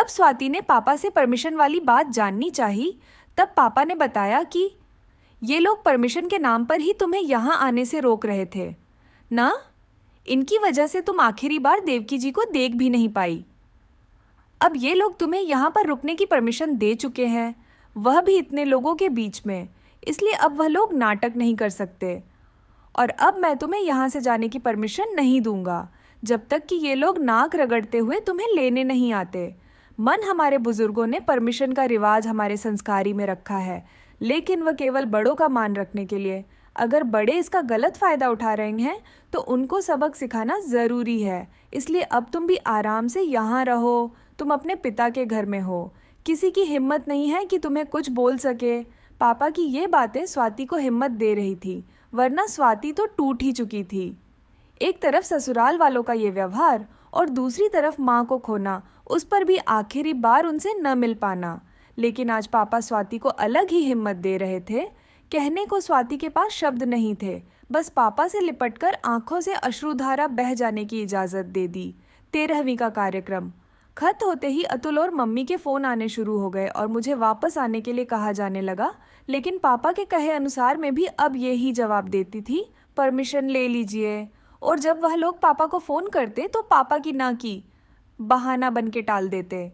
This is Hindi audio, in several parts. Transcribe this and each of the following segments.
जब स्वाति ने पापा से परमिशन वाली बात जाननी चाही, तब पापा ने बताया कि ये लोग परमिशन के नाम पर ही तुम्हें यहाँ आने से रोक रहे थे ना। इनकी वजह से तुम आखिरी बार देवकी जी को देख भी नहीं पाई। अब ये लोग तुम्हें यहाँ पर रुकने की परमिशन दे चुके हैं, वह भी इतने लोगों के बीच में, इसलिए अब वह लोग नाटक नहीं कर सकते। और अब मैं तुम्हें यहाँ से जाने की परमिशन नहीं दूंगा जब तक कि ये लोग नाक रगड़ते हुए तुम्हें लेने नहीं आते। मन हमारे बुजुर्गों ने परमिशन का रिवाज हमारे संस्कारी में रखा है, लेकिन वह केवल बड़ों का मान रखने के लिए। अगर बड़े इसका गलत फ़ायदा उठा रहे हैं तो उनको सबक सिखाना ज़रूरी है। इसलिए अब तुम भी आराम से यहाँ रहो, तुम अपने पिता के घर में हो। किसी की हिम्मत नहीं है कि तुम्हें कुछ बोल सके। पापा की ये बातें स्वाति को हिम्मत दे रही थी, वरना स्वाति तो टूट ही चुकी थी। एक तरफ ससुराल वालों का ये व्यवहार और दूसरी तरफ माँ को खोना, उस पर भी आखिरी बार उनसे न मिल पाना। लेकिन आज पापा स्वाति को अलग ही हिम्मत दे रहे थे। कहने को स्वाति के पास शब्द नहीं थे, बस पापा से लिपटकर आंखों से अश्रुधारा बह जाने की इजाज़त दे दी। 13वीं का कार्यक्रम खत्म होते ही अतुल और मम्मी के फ़ोन आने शुरू हो गए और मुझे वापस आने के लिए कहा जाने लगा। लेकिन पापा के कहे अनुसार मैं भी अब यही जवाब देती थी, परमिशन ले लीजिए। और जब वह लोग पापा को फ़ोन करते तो पापा की ना की बहाना बन के टाल देते।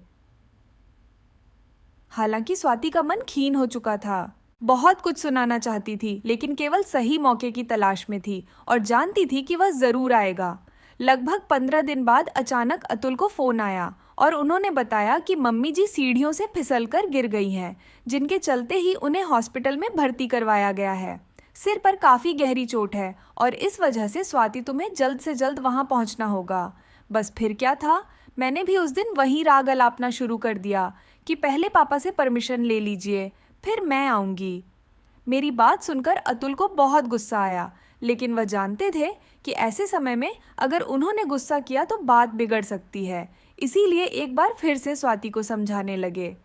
हालांकि स्वाति का मन खीन हो चुका था, बहुत कुछ सुनाना चाहती थी, लेकिन केवल सही मौके की तलाश में थी और जानती थी कि वह ज़रूर आएगा। लगभग 15 दिन बाद अचानक अतुल को फ़ोन आया और उन्होंने बताया कि मम्मी जी सीढ़ियों से फिसलकर गिर गई हैं, जिनके चलते ही उन्हें हॉस्पिटल में भर्ती करवाया गया है। सिर पर काफ़ी गहरी चोट है और इस वजह से स्वाति तुम्हें जल्द से जल्द वहाँ पहुँचना होगा। बस फिर क्या था, मैंने भी उस दिन वही राग अलापना शुरू कर दिया कि पहले पापा से परमिशन ले लीजिए, फिर मैं आऊँगी। मेरी बात सुनकर अतुल को बहुत गुस्सा आया, लेकिन वह जानते थे कि ऐसे समय में अगर उन्होंने गुस्सा किया तो बात बिगड़ सकती है। इसीलिए एक बार फिर से स्वाति को समझाने लगे,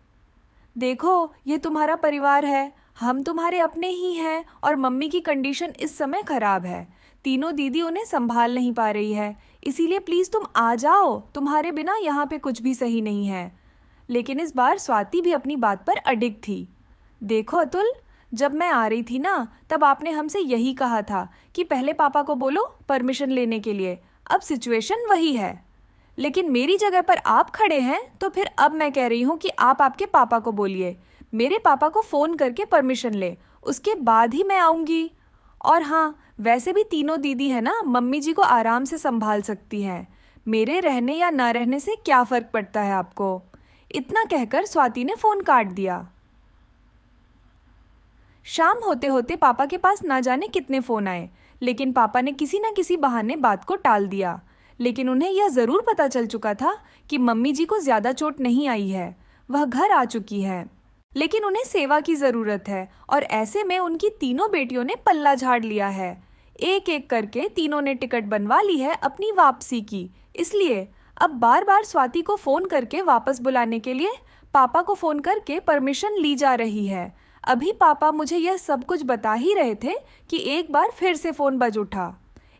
देखो ये तुम्हारा परिवार है, हम तुम्हारे अपने ही हैं और मम्मी की कंडीशन इस समय ख़राब है। तीनों दीदी उन्हें संभाल नहीं पा रही है, इसीलिए प्लीज़ तुम आ जाओ, तुम्हारे बिना यहाँ पे कुछ भी सही नहीं है। लेकिन इस बार स्वाति भी अपनी बात पर अडिग थी। देखो अतुल, जब मैं आ रही थी ना, तब आपने हमसे यही कहा था कि पहले पापा को बोलो परमिशन लेने के लिए। अब सिचुएशन वही है, लेकिन मेरी जगह पर आप खड़े हैं, तो फिर अब मैं कह रही हूँ कि आप आपके पापा को बोलिए, मेरे पापा को फ़ोन करके परमिशन ले, उसके बाद ही मैं आऊँगी। और हाँ, वैसे भी तीनों दीदी है ना, मम्मी जी को आराम से संभाल सकती हैं। मेरे रहने या ना रहने से क्या फ़र्क पड़ता है आपको। इतना कहकर स्वाति ने फ़ोन काट दिया। शाम होते होते पापा के पास ना जाने कितने फ़ोन आए, लेकिन पापा ने किसी न किसी बहाने बात को टाल दिया। लेकिन उन्हें यह ज़रूर पता चल चुका था कि मम्मी जी को ज़्यादा चोट नहीं आई है, वह घर आ चुकी है। लेकिन उन्हें सेवा की ज़रूरत है और ऐसे में उनकी तीनों बेटियों ने पल्ला झाड़ लिया है। एक एक करके तीनों ने टिकट बनवा ली है अपनी वापसी की। इसलिए अब बार बार स्वाति को फ़ोन करके वापस बुलाने के लिए पापा को फ़ोन करके परमिशन ली जा रही है। अभी पापा मुझे यह सब कुछ बता ही रहे थे कि एक बार फिर से फ़ोन बज उठा।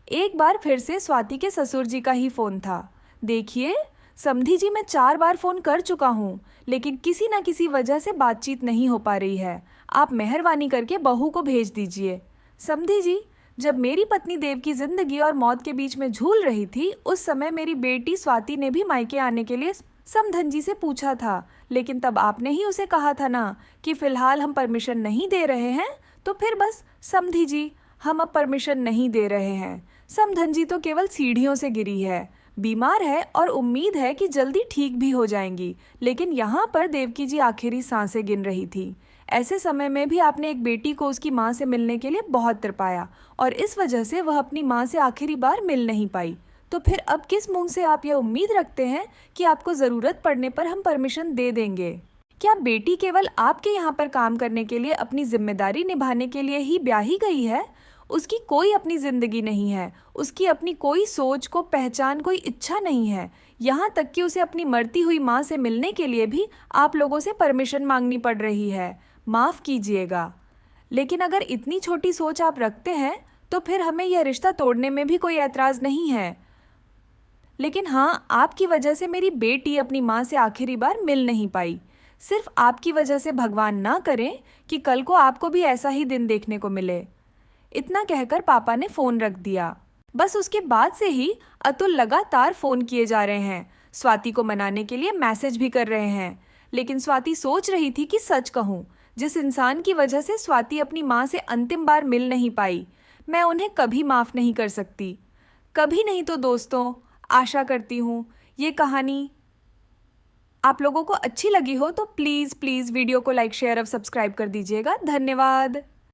एक बार फिर से स्वाति के ससुर जी का ही फ़ोन था। देखिए समधी जी, मैं 4 बार फ़ोन कर चुका हूँ, लेकिन किसी न किसी वजह से बातचीत नहीं हो पा रही है। आप मेहरबानी करके बहू को भेज दीजिए। समधी जी, जब मेरी पत्नी देव की ज़िंदगी और मौत के बीच में झूल रही थी, उस समय मेरी बेटी स्वाति ने भी मायके आने के लिए समधन जी से पूछा था, लेकिन तब आपने ही उसे कहा था ना कि फ़िलहाल हम परमिशन नहीं दे रहे हैं। तो फिर बस समधी जी, हम अब परमिशन नहीं दे रहे हैं। समधन जी तो केवल सीढ़ियों से गिरी है, बीमार है और उम्मीद है कि जल्दी ठीक भी हो जाएंगी। लेकिन यहाँ पर देवकी जी आखिरी सांसें गिन रही थी। ऐसे समय में भी आपने एक बेटी को उसकी माँ से मिलने के लिए बहुत तड़पाया और इस वजह से वह अपनी माँ से आखिरी बार मिल नहीं पाई। तो फिर अब किस मुंह से आप यह उम्मीद रखते हैं कि आपको ज़रूरत पड़ने पर हम परमिशन दे देंगे? क्या बेटी केवल आपके यहाँ पर काम करने के लिए, अपनी जिम्मेदारी निभाने के लिए ही ब्याही गई है? उसकी कोई अपनी ज़िंदगी नहीं है, उसकी अपनी कोई सोच को पहचान, कोई इच्छा नहीं है। यहाँ तक कि उसे अपनी मरती हुई माँ से मिलने के लिए भी आप लोगों से परमिशन मांगनी पड़ रही है। माफ़ कीजिएगा, लेकिन अगर इतनी छोटी सोच आप रखते हैं तो फिर हमें यह रिश्ता तोड़ने में भी कोई ऐतराज़ नहीं है। लेकिन हाँ, आपकी वजह से मेरी बेटी अपनी माँ से आखिरी बार मिल नहीं पाई। सिर्फ आपकी वजह से भगवान ना करें कि कल को आपको भी ऐसा ही दिन देखने को मिले। इतना कहकर पापा ने फोन रख दिया। बस उसके बाद से ही अतुल लगातार फोन किए जा रहे हैं, स्वाति को मनाने के लिए मैसेज भी कर रहे हैं। लेकिन स्वाति सोच रही थी कि सच कहूँ, जिस इंसान की वजह से स्वाति अपनी माँ से अंतिम बार मिल नहीं पाई, मैं उन्हें कभी माफ नहीं कर सकती। कभी नहीं तो दोस्तों, आशा करती हूँ ये कहानी आप लोगों को अच्छी लगी हो तो प्लीज़ वीडियो को लाइक शेयर और सब्सक्राइब कर दीजिएगा। धन्यवाद।